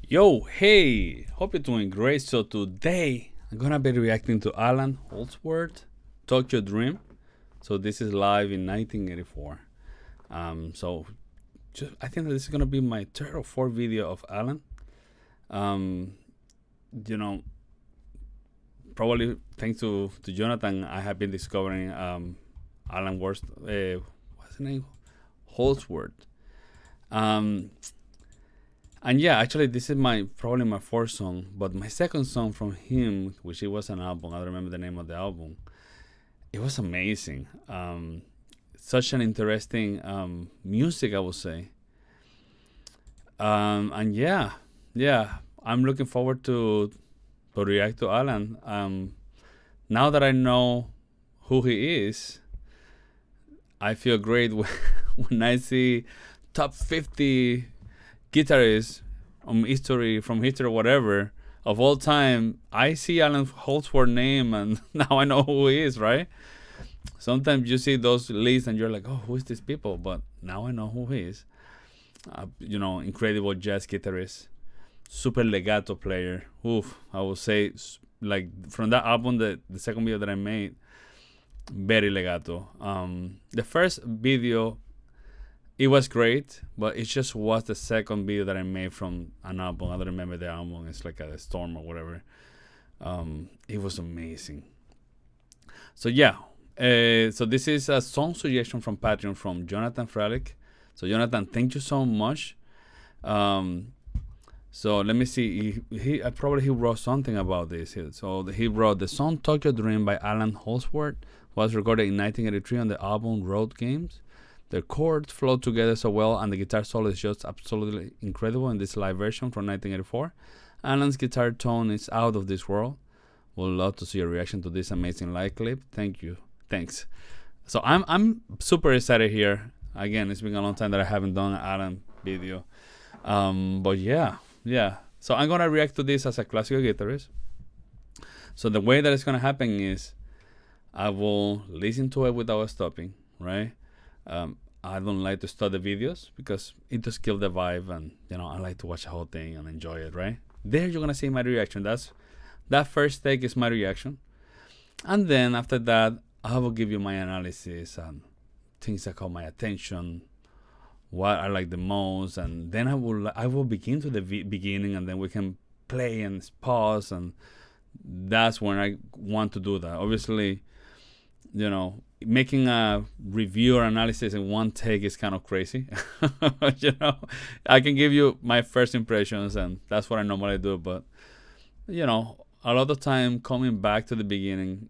Yo, hey, hope you're doing great. So today I'm gonna be reacting to Allan Holdsworth, Tokyo Dream. So this is live in 1984. So I think that this is gonna be my third or fourth video of Allan. Um, you know, Probably thanks to Jonathan, I have been discovering Allan Worst. What's the name? Holdsworth. And yeah, actually, this is probably my fourth song, but my second song from him, which it was an album. I don't remember the name of the album. It was amazing. Such an interesting music, I would say. And yeah, I'm looking forward to react to Allan. Now that I know who he is, I feel great when I see top 50 guitarists from history or whatever of all time. I see Allan Holdsworth's name and now I know who he is, right? Sometimes you see those lists and you're like, oh, who is these people? But now I know who he is. Incredible jazz guitarist, super legato player. Oof, I would say, like, from that album, the second video that I made, very legato. The first video, it was great, but it just was the second video that I made from an album. I don't remember the album. It's like a Storm or whatever. It was amazing. So yeah, so this is a song suggestion from Patreon from Jonathan Fralick. So Jonathan, thank you so much. So let me see. He wrote something about this. So he wrote the song "Tokyo Dream" by Allan Holdsworth was recorded in 1983 on the album Road Games. The chords flow together so well, and the guitar solo is just absolutely incredible in this live version from 1984. Allan's guitar tone is out of this world. Would love to see your reaction to this amazing live clip. Thank you. Thanks. So I'm super excited here. Again, it's been a long time that I haven't done an Allan video. But yeah. So I'm gonna react to this as a classical guitarist. So the way that it's gonna happen is I will listen to it without stopping, right? I don't like to start the videos because it just kills the vibe, and I like to watch the whole thing and enjoy it, right? There you're gonna see my reaction. That first take is my reaction, and then after that I will give you my analysis and things that caught my attention, what I like the most, and then I will begin to the beginning, and then we can play and pause, and that's when I want to do that. Obviously, making a review or analysis in one take is kind of crazy. I can give you my first impressions, and that's what I normally do. But a lot of time coming back to the beginning,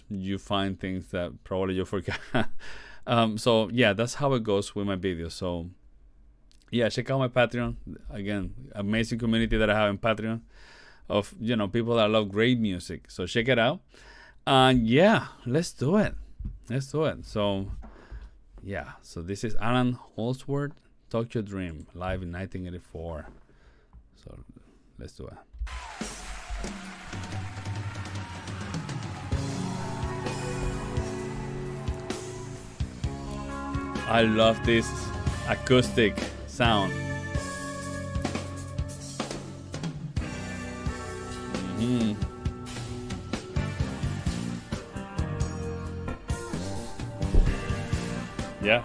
you find things that probably you forgot. So yeah, that's how it goes with my videos. So yeah, check out my Patreon. Again, amazing community that I have in Patreon of people that love great music. So check it out. And yeah, let's do it. So yeah, so this is Allan Holdsworth, Tokyo Dream, live in 1984. So let's do it. I love this acoustic sound. Yeah.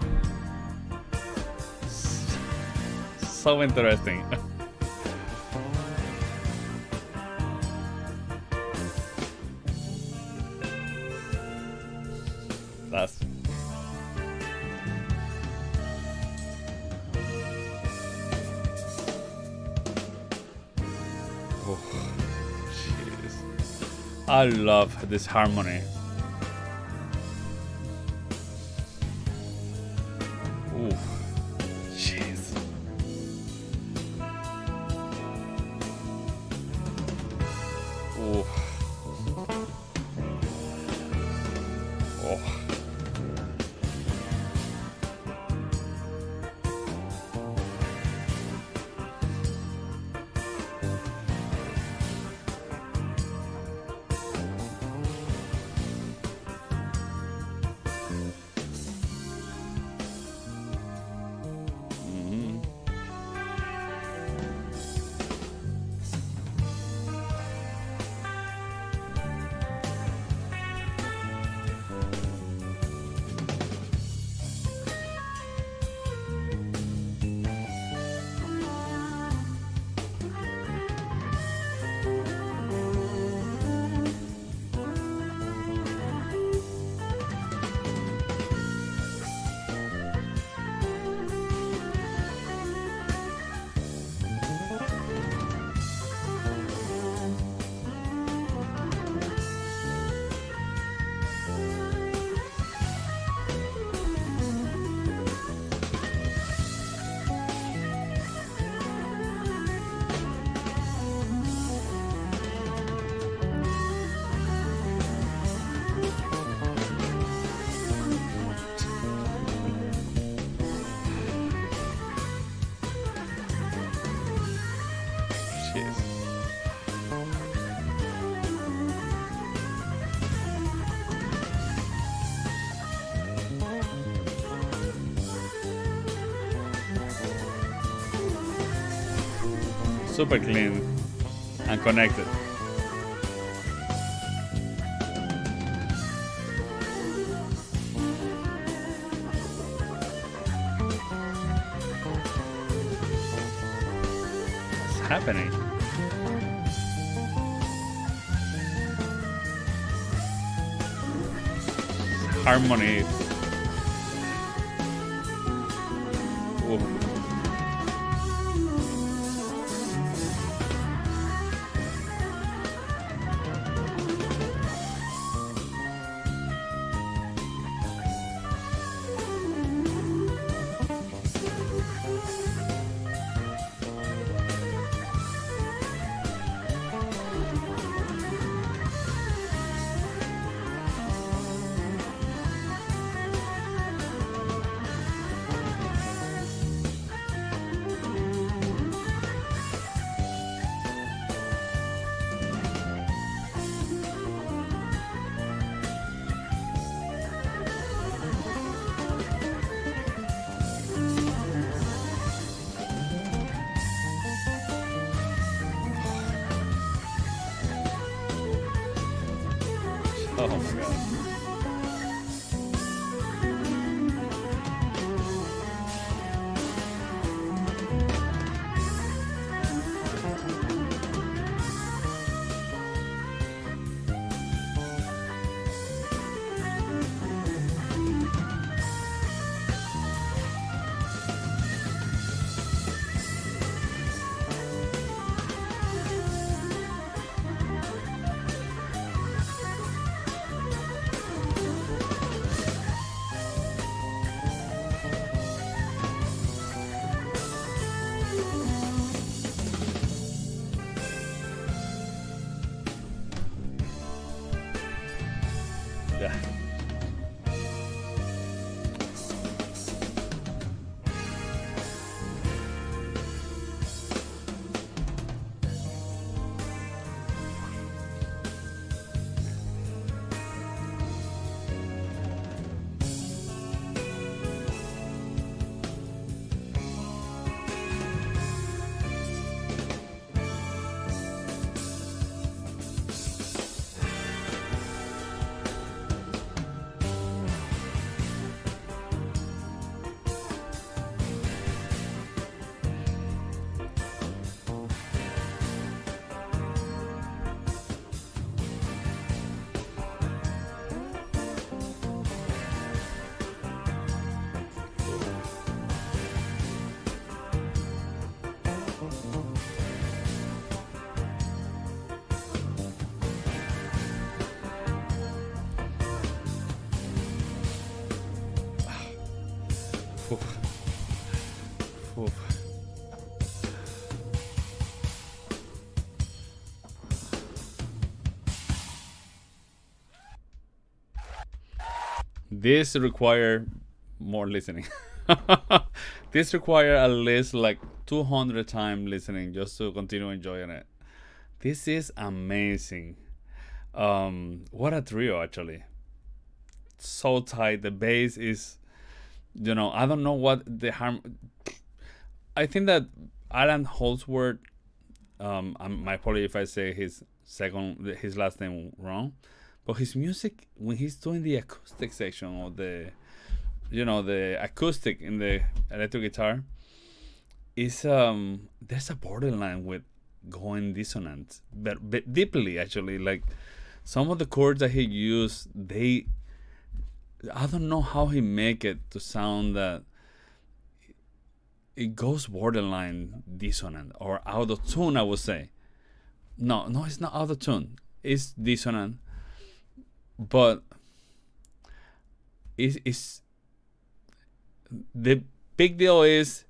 So interesting. That's jeez. I love this harmony. Ooh, jeez. Ooh. Oh. Jeez. Super clean and connected. What's happening? Harmony. Oof. Oh my god. Yeah. Oof. Oof. This require more listening. This require at least like 200 times listening just to continue enjoying it. This is amazing. What a trio, actually. So tight. The bass is, I don't know what the harm. I think that Allan Holdsworth. My apology if I say his last name wrong, but his music when he's doing the acoustic section or the acoustic in the electric guitar is there's a borderline with going dissonant, but deeply actually. Like some of the chords that he used, I don't know how he make it to sound that it goes borderline dissonant or out of tune, I would say. No, it's not out of tune. It's dissonant, but it's the big deal is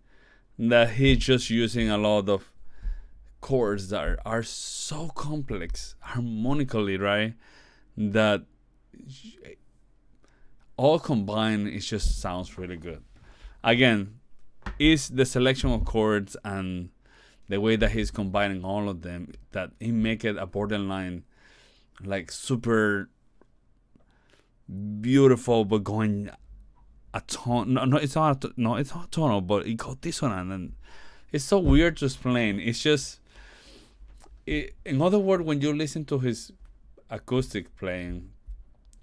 that he's just using a lot of chords that are so complex harmonically, right? That all combined, it just sounds really good. Again, is the selection of chords and the way that he's combining all of them, that he make it a borderline, like super beautiful, but going a tone. No, it's not. No, it's not tonal, but it got dissonant, and it's so weird to explain. It's just, in other words, when you listen to his acoustic playing,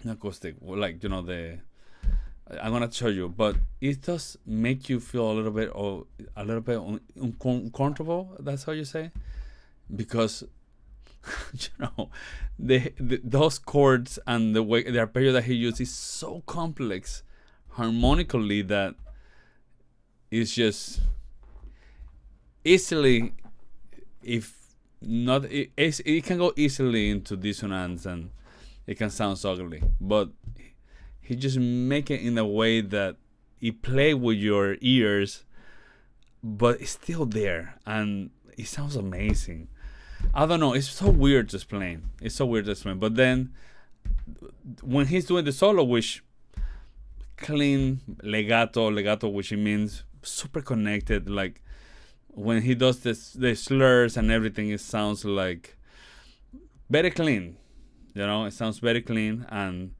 acoustic, like I'm gonna show you, but it does make you feel a little bit uncomfortable. That's how you say, because those chords and the way the arpeggio that he uses is so complex harmonically that it's just easily, if not, it can go easily into dissonance and it can sound ugly, but he just make it in a way that it play with your ears, but it's still there and it sounds amazing. I don't know, it's so weird to explain. But then when he's doing the solo, which clean legato, which it means super connected, like when he does the slurs and everything, it sounds like very clean. It sounds very clean, and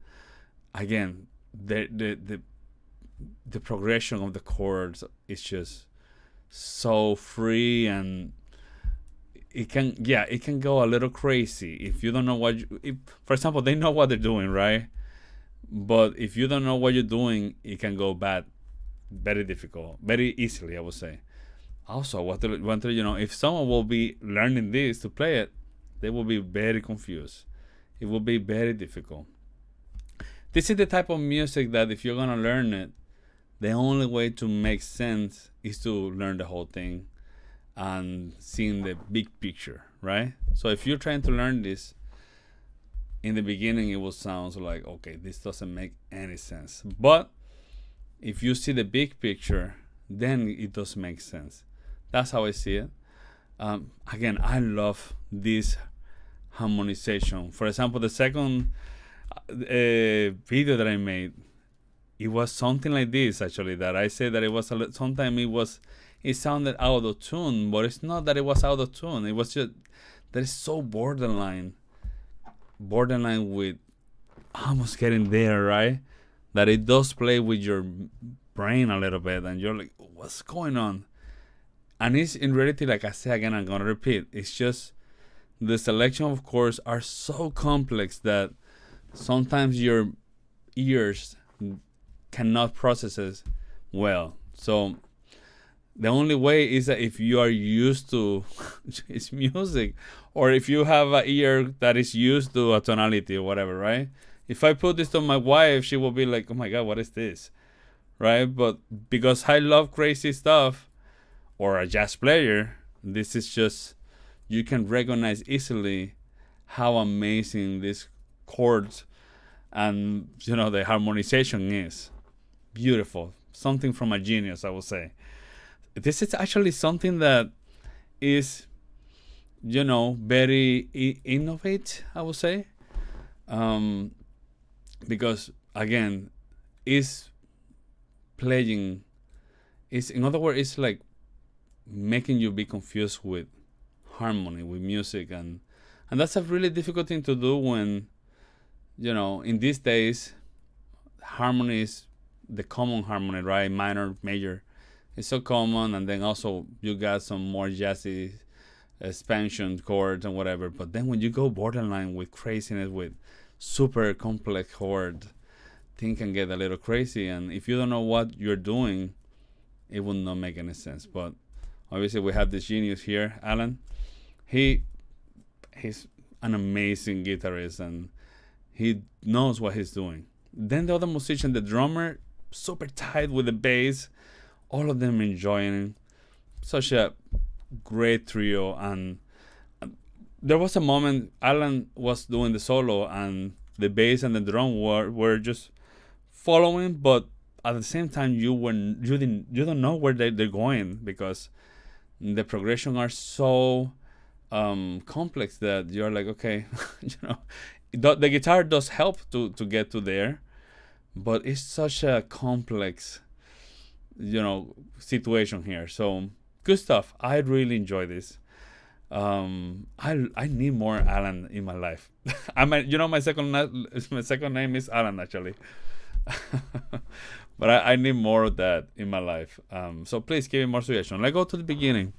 again, the progression of the chords is just so free, and it can go a little crazy if you don't know for example, they know what they're doing, right? But if you don't know what you're doing, it can go bad, very difficult, very easily, I would say. Also, if someone will be learning this to play it, they will be very confused. It will be very difficult. This is the type of music that if you're gonna learn it, the only way to make sense is to learn the whole thing and seeing the big picture, right? So if you're trying to learn this, in the beginning it will sound like, okay, this doesn't make any sense. But if you see the big picture, then it does make sense. That's how I see it. Again, I love this harmonization. For example, the second video that I made, it was something like this, actually, that I said that it was sometimes it sounded out of tune, but it's not that it was out of tune. It was just that it's so borderline with almost getting there, right? That it does play with your brain a little bit, and you're like, what's going on? And it's in reality, like I say again, I'm gonna repeat, it's just the selection of chords are so complex that sometimes your ears cannot process it well. So the only way is that if you are used to it's music, or if you have an ear that is used to a tonality or whatever, right? If I put this to my wife, she will be like, oh my God, what is this? Right? But because I love crazy stuff, or a jazz player, this is just, you can recognize easily how amazing these chords and the harmonization is. Beautiful. Something from a genius, I would say. This is actually something that is, very innovative, I would say. Because again, in other words, it's like making you be confused with harmony, with music, and that's a really difficult thing to do when, in these days, harmony is the common harmony, right? Minor, major. It's so common, and then also you got some more jazzy expansion chords and whatever. But then when you go borderline with craziness, with super complex chords, things can get a little crazy. And if you don't know what you're doing, it will not make any sense. But obviously we have this genius here, Allan. He's an amazing guitarist, and he knows what he's doing. Then the other musician, the drummer, super tight with the bass. All of them enjoying such a great trio. And there was a moment Allan was doing the solo, and the bass and the drum were just following, but at the same time you don't know where they're going, because the progression are so complex that you're like, okay, the guitar does help to get to there, but it's such a complex situation here. So good stuff. I really enjoy this. I need more Alan in my life. My second name is Alan actually. But I need more of that in my life. So please give me more suggestions. Let's go to the beginning.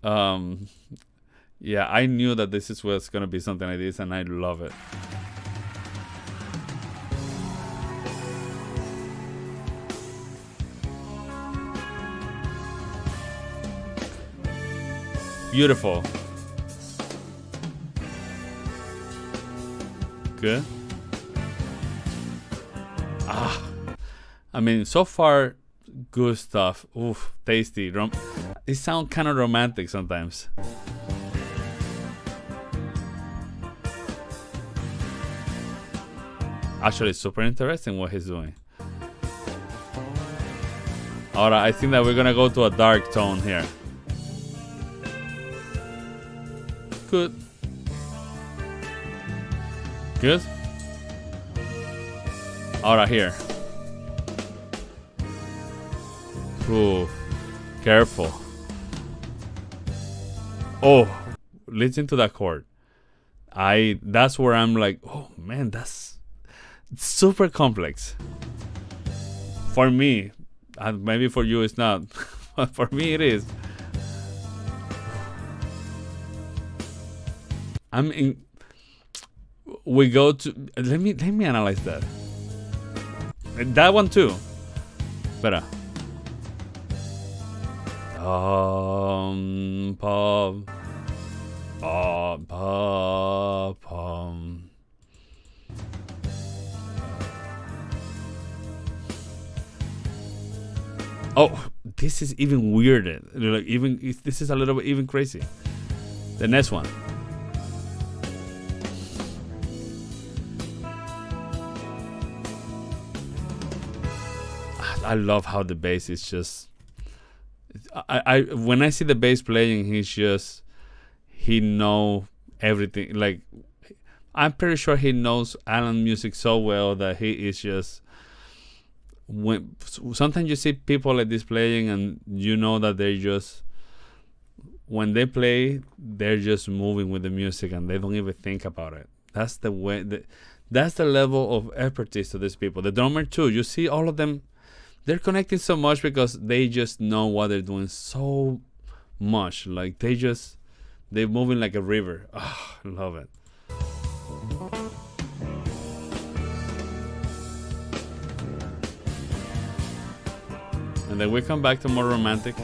Yeah, I knew that this was gonna be something like this, and I love it. Beautiful. Good. I mean, so far, good stuff. Oof, tasty. It sounds kind of romantic sometimes. Actually, it's super interesting what he's doing. Alright, I think that we're gonna go to a dark tone here. Good. Good. Alright, here. Ooh, careful. Oh, listen to that chord. That's where I'm like, oh man, that's super complex. For me, and maybe for you it's not, but for me it is. We go to, let me analyze that. That one too. Better. Pom, pom, pom. Oh, this is even weirder. Like this is a little bit even crazy. The next one. I love how the bass is just. When I see the bass playing, he know everything. Like, I'm pretty sure he knows Alan music so well that he is just. Sometimes you see people like this playing, and you know that they just, when they play, they're just moving with the music and they don't even think about it. That's the way. That's the level of expertise to these people. The drummer too. You see all of them. They're connecting so much because they just know what they're doing so much. Like they're moving like a river. Oh, I love it. And then we come back to more romantic.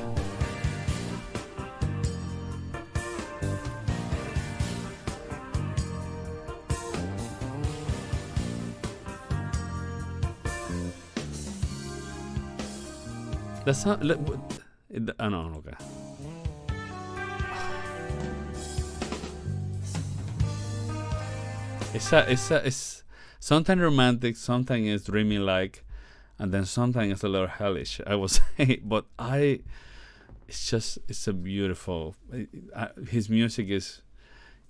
That's not. Oh no, okay. It's sometimes romantic, sometimes it's dreamy like, and then sometimes it's a little hellish, I would say. But it's a beautiful. His music is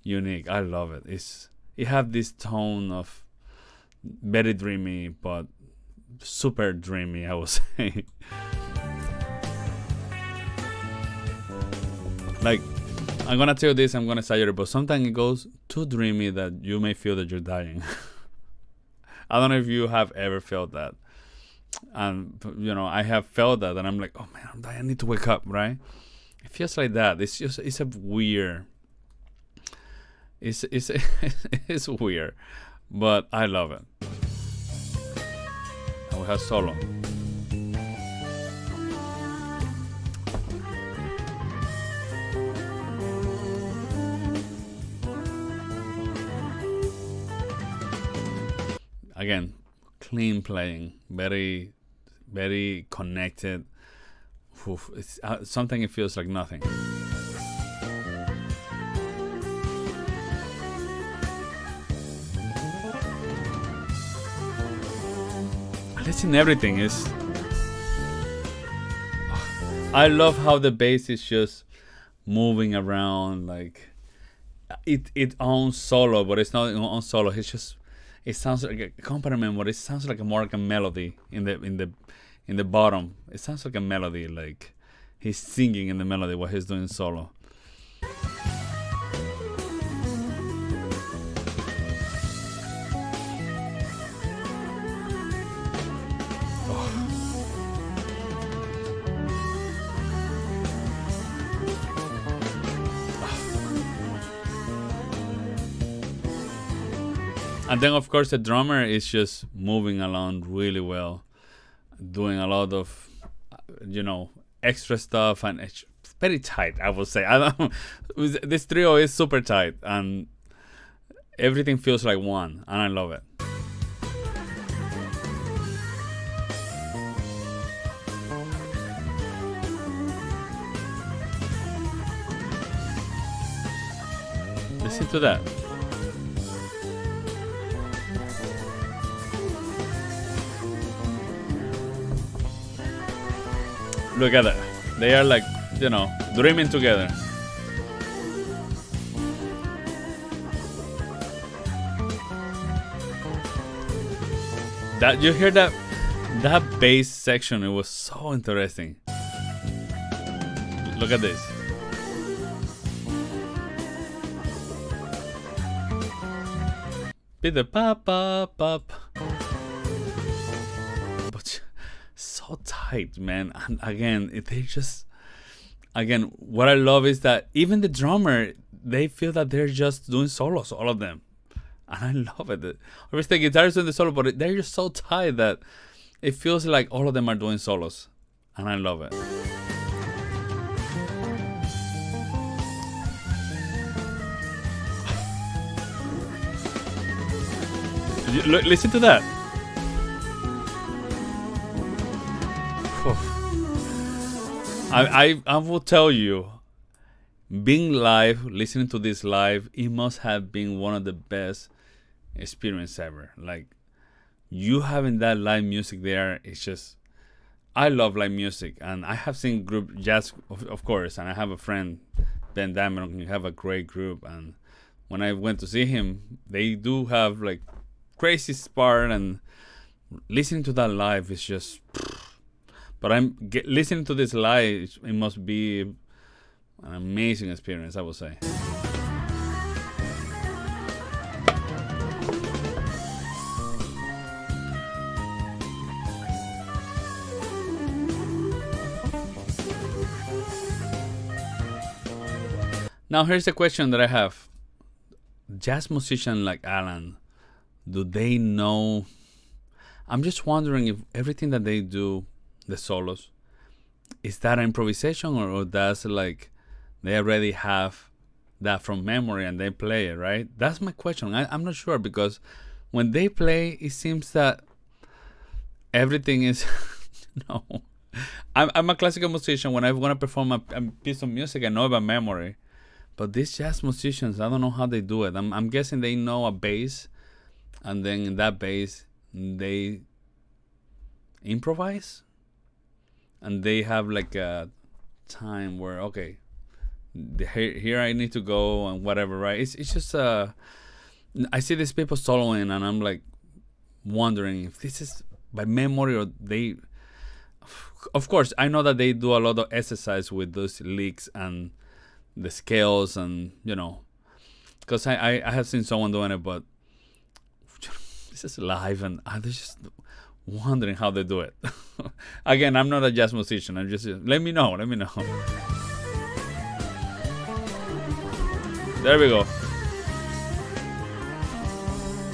unique. I love it. It have this tone of very dreamy, but super dreamy, I would say. Like, I'm gonna tell you this, I'm gonna exaggerate, but sometimes it goes too dreamy that you may feel that you're dying. I don't know if you have ever felt that. And I have felt that, and I'm like, oh man, I'm dying. I need to wake up, right? It feels like that. It's a weird. It's it's weird, but I love it. And we have solo. Again, clean playing, very, very connected. Oof, it's something. It feels like nothing. Listen, everything is. I love how the bass is just moving around, like it owns solo, but it's not on solo. It's just. It sounds like a accompaniment, but it sounds like more like a melody in the bottom. It sounds like a melody. Like he's singing in the melody while he's doing solo. And then, of course, the drummer is just moving along really well, doing a lot of, extra stuff, and it's very tight, I would say. This trio is super tight, and everything feels like one, and I love it. Listen to that. Look at that. They are like, dreaming together. That you hear that bass section, it was so interesting. Look at this. Be the pop pop pop. But so tight, man. And again, what I love is that even the drummer, they feel that they're just doing solos, all of them. And I love it. Obviously, the guitarist doing the solo, but they're just so tight that it feels like all of them are doing solos. And I love it. Listen to that. I will tell you, being live, listening to this live, it must have been one of the best experience ever. Like, you having that live music there, it's just, I love live music, and I have seen group jazz, of course, and I have a friend, Ben Diamond, who have a great group, and when I went to see him, they do have like crazy part, and listening to that live is just. But listening to this live, it must be an amazing experience, I would say. Now, here's the question that I have. Jazz musicians like Allan, do they know? I'm just wondering if everything that they do, the solos, is that an improvisation, or that's like they already have that from memory and they play it, right? That's my question. I'm not sure, because when they play, it seems that everything is I'm a classical musician. When I want to perform a piece of music, I know about memory, but these jazz musicians, I don't know how they do it. I'm guessing they know a bass, and then in that bass they improvise. And they have like a time where, okay, here I need to go and whatever, right? It's just I see these people soloing, and I'm like wondering if this is by memory, or they. Of course, I know that they do a lot of exercise with those licks and the scales, and because I have seen someone doing it, but this is live, and I just wondering how they do it. Again, I'm not a jazz musician. I'm just, let me know. There we go.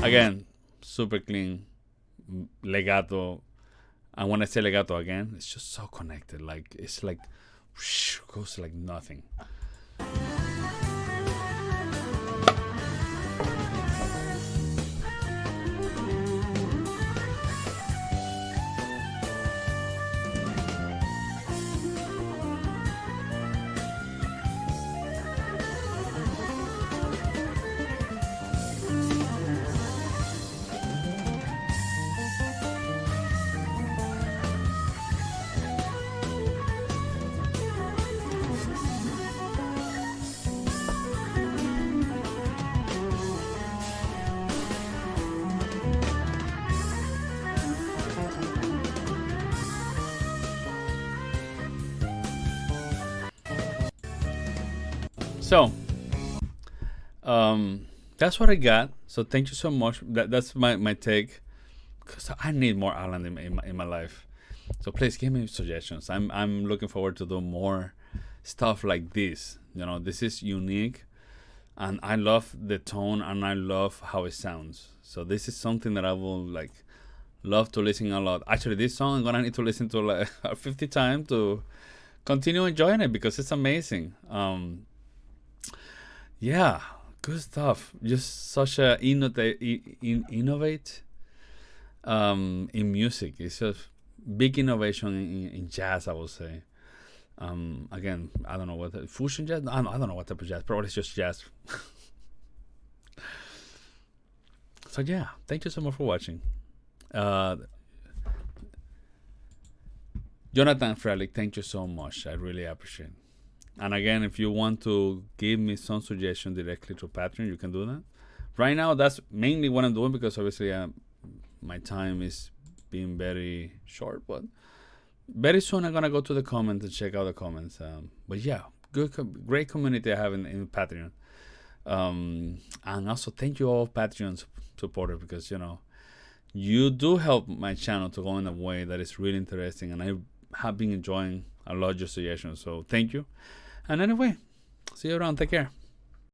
Again, super clean legato. And when I say legato again, it's just so connected. Like, it's like whoosh, goes like nothing. So that's what I got. So thank you so much. That's my take. Cause I need more Alan in my life. So please give me suggestions. I'm looking forward to do more stuff like this. This is unique, and I love the tone and I love how it sounds. So this is something that I will love to listen a lot. Actually, this song I'm gonna need to listen to 50 times to continue enjoying it because it's amazing. Yeah, good stuff. Just such a innovate in music. It's a big innovation in jazz, I would say. Again, I don't know what fusion jazz. I don't know what type of jazz. Probably it's just jazz. So yeah, thank you so much for watching. Jonathan Frelick, thank you so much. I really appreciate it. And again, if you want to give me some suggestion directly to Patreon, you can do that. Right now, that's mainly what I'm doing because obviously my time is being very short. But very soon I'm gonna go to the comments and check out the comments. But yeah, great community I have in Patreon. And also thank you all Patreon supporters because you do help my channel to go in a way that is really interesting, and I have been enjoying a lot of your suggestions. So thank you. And anyway, see you around. Take care.